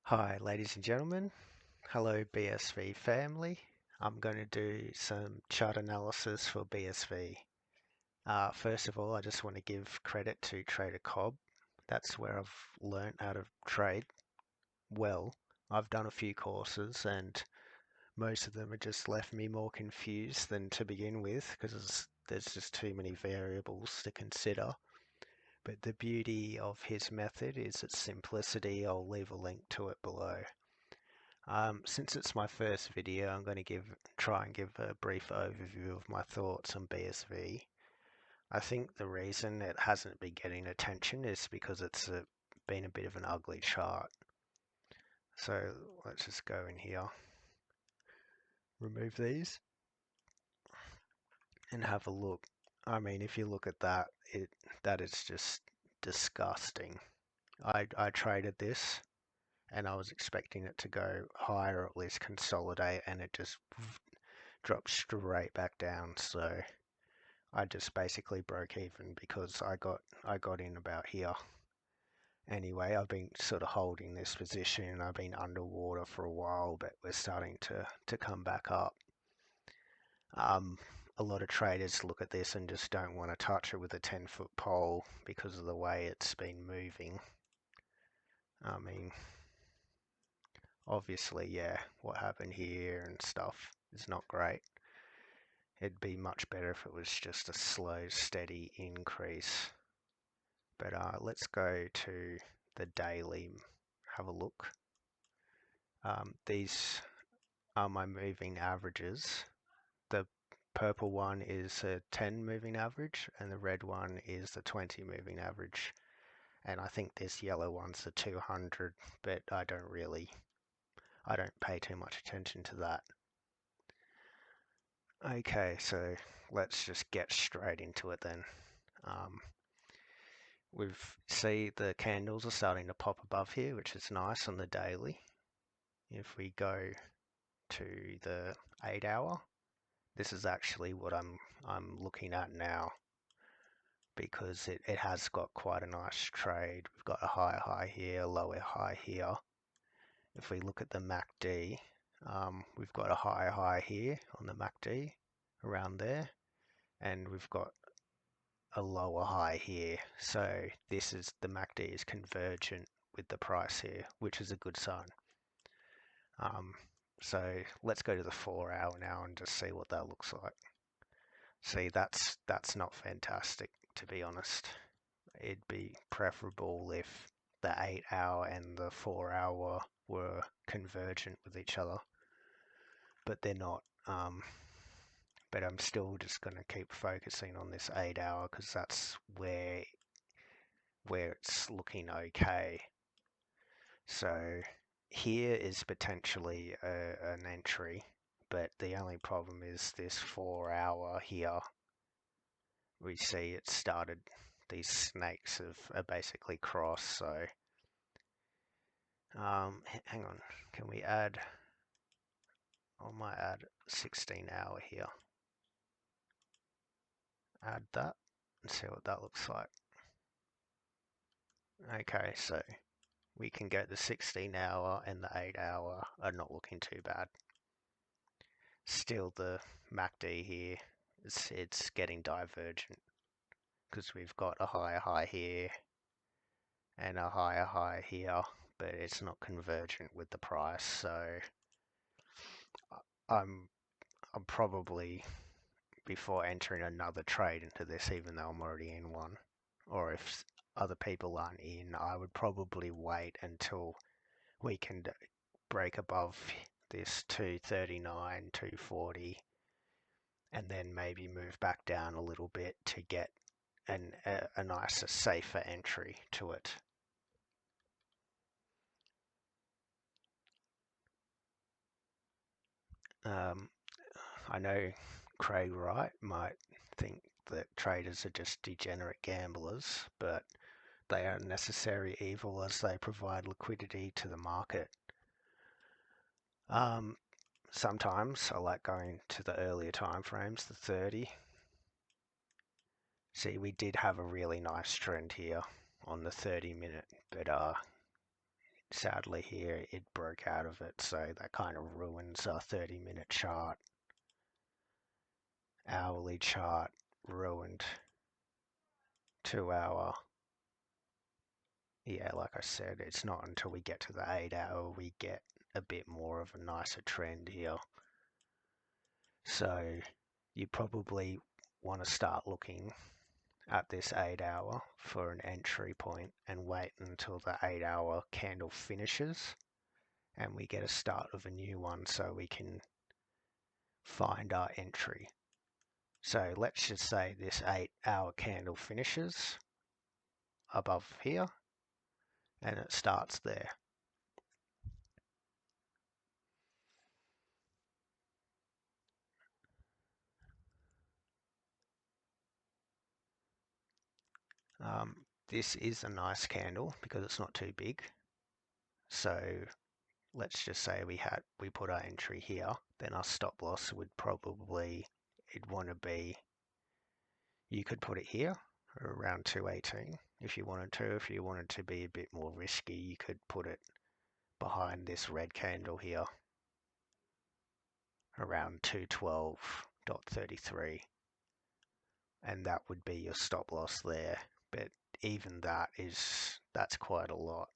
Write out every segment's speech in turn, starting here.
Hi, ladies and gentlemen. Hello, BSV family. I'm going to do some chart analysis for BSV. First of all, I just want to give credit to Trader Cobb. That's where I've learnt how to trade well. I've done a few courses and most of them have just left me more confused than to begin with because there's just too many variables to consider. But the beauty of his method is its simplicity. I'll leave a link to it below. Since it's my first video, I'm going to try and give a brief overview of my thoughts on BSV. I think the reason it hasn't been getting attention is because it's been a bit of an ugly chart. So let's just go in here, remove these, and have a look. I mean, if you look at that, that is just disgusting. I traded this and I was expecting it to go higher or at least consolidate, and it just dropped straight back down. So I just basically broke even because I got in about here. Anyway, I've been sort of holding this position. I've been underwater for a while, but we're starting to come back up. A lot of traders look at this and just don't want to touch it with a 10-foot pole because of the way it's been moving. I mean, obviously, yeah, what happened here and stuff is not great. It'd be much better if it was just a slow, steady increase. But let's go to the daily, have a look. These are my moving averages. The purple one is a 10 moving average and the red one is the 20 moving average. And I think this yellow one's the 200, but I don't pay too much attention to that. Okay, so let's just get straight into it then. We've see the candles are starting to pop above here, which is nice on the daily. If we go to the 8-hour, this is actually what I'm looking at now because it has got quite a nice trade. We've got a higher high here, lower high here. If we look at the MACD, we've got a higher high here on the MACD around there, and we've got a lower high here. So this is the MACD is convergent with the price here, which is a good sign. So let's go to the 4-hour now and just see what that looks like. See, that's not fantastic, to be honest. It'd be preferable if the 8-hour and the 4-hour were convergent with each other, but they're not. But I'm still just going to keep focusing on this 8-hour because that's where it's looking okay. So here is potentially an entry, but the only problem is this 4-hour here. We see it started, these snakes are basically crossed. So hang on, can we add, I might add 16-hour here. Add that and see what that looks like. Okay, so we can get the 16-hour and the 8-hour are not looking too bad. Still, the MACD here, it's getting divergent because we've got a higher high here and a higher high here, but it's not convergent with the price. So I'm probably, before entering another trade into this, even though I'm already in one, or if other people aren't in, I would probably wait until we can break above this 239, 240, and then maybe move back down a little bit to get a nicer, safer entry to it. I know Craig Wright might think that traders are just degenerate gamblers, but they are a necessary evil as they provide liquidity to the market. Sometimes I like going to the earlier time frames, the 30. See, we did have a really nice trend here on the 30-minute, but sadly here it broke out of it, so that kind of ruins our 30-minute chart. Hourly chart ruined. 2 hour. Yeah, like I said, it's not until we get to the 8 hour we get a bit more of a nicer trend here. So you probably want to start looking at this 8 hour for an entry point and wait until the 8 hour candle finishes and we get a start of a new one so we can find our entry. So let's just say this 8 hour candle finishes above here and it starts there. This is a nice candle because it's not too big. So let's just say we put our entry here, then our stop loss would probably, it'd want to be, you could put it here around 218 if you wanted to. If you wanted to be a bit more risky, you could put it behind this red candle here around 212.33 and that would be your stop loss there. But even that's quite a lot.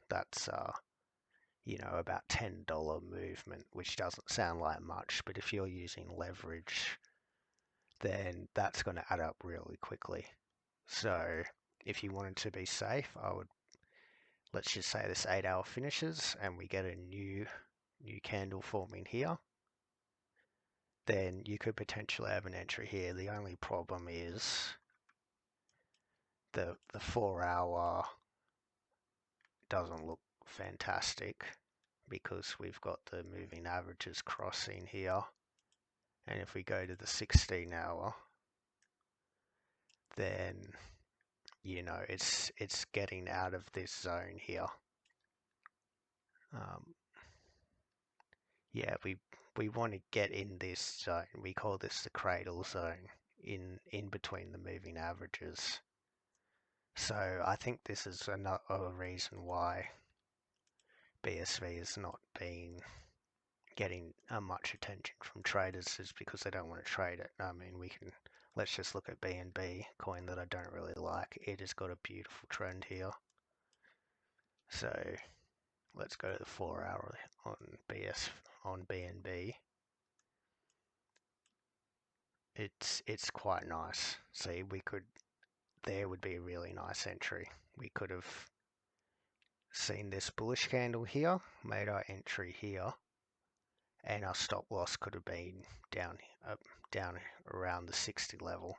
That's about $10 movement, which doesn't sound like much, but if you're using leverage, then that's going to add up really quickly. So if you wanted to be safe, let's just say this 8 hour finishes and we get a new candle forming here, then you could potentially have an entry here. The only problem is the 4 hour doesn't look fantastic because we've got the moving averages crossing here. And if we go to the 16 hour, then it's getting out of this zone here. Yeah, we want to get in this zone. We call this the cradle zone in between the moving averages. So I think this is another reason why BSV has not been getting much attention from traders is because they don't want to trade it. I mean, let's just look at BNB coin that I don't really like. It has got a beautiful trend here. So let's go to the 4 hour on BNB. It's quite nice. See, there would be a really nice entry. We could have seen this bullish candle here, made our entry here, and our stop loss could have been down around the 60 level,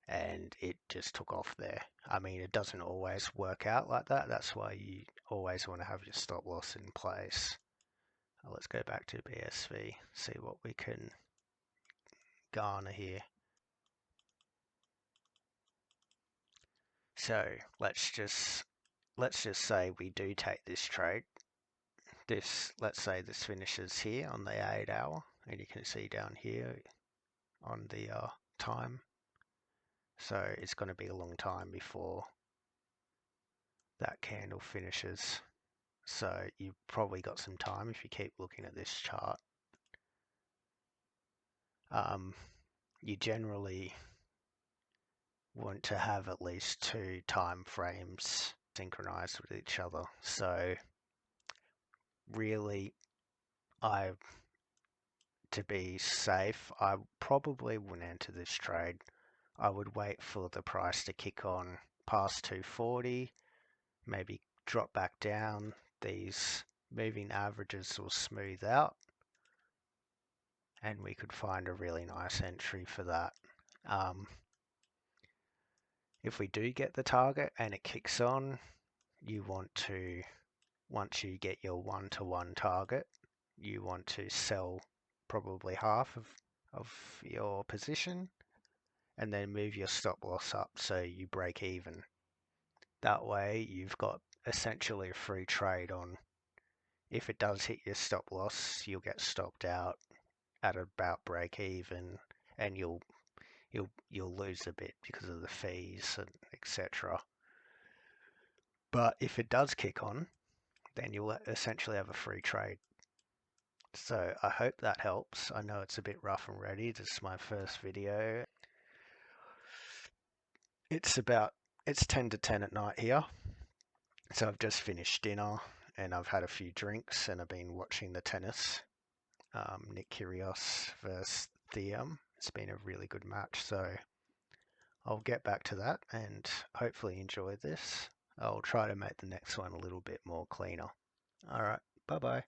and it just took off there. I mean, it doesn't always work out like that. That's why you always want to have your stop loss in place. Let's go back to BSV, see what we can garner here. So let's just say we do take this trade. Let's say this finishes here on the 8 hour, and you can see down here on the time. So it's going to be a long time before that candle finishes. So you've probably got some time if you keep looking at this chart. You generally want to have at least 2 time frames synchronized with each other. So really, to be safe, I probably wouldn't enter this trade. I would wait for the price to kick on past 240, maybe drop back down. These moving averages will smooth out and we could find a really nice entry for that. If we do get the target and it kicks on, once you get your 1-to-1 target, you want to sell probably half of your position and then move your stop loss up so you break even. That way you've got essentially a free trade on. If it does hit your stop loss, you'll get stopped out at about break even and you'll lose a bit because of the fees and etc. But if it does kick on, then you'll essentially have a free trade. So I hope that helps. I know it's a bit rough and ready. This is my first video. It's 10 to 10 at night here. So I've just finished dinner and I've had a few drinks and I've been watching the tennis. Nick Kyrgios versus Thiem. It's been a really good match. So I'll get back to that and hopefully enjoy this. I'll try to make the next one a little bit more cleaner. All right. Bye bye.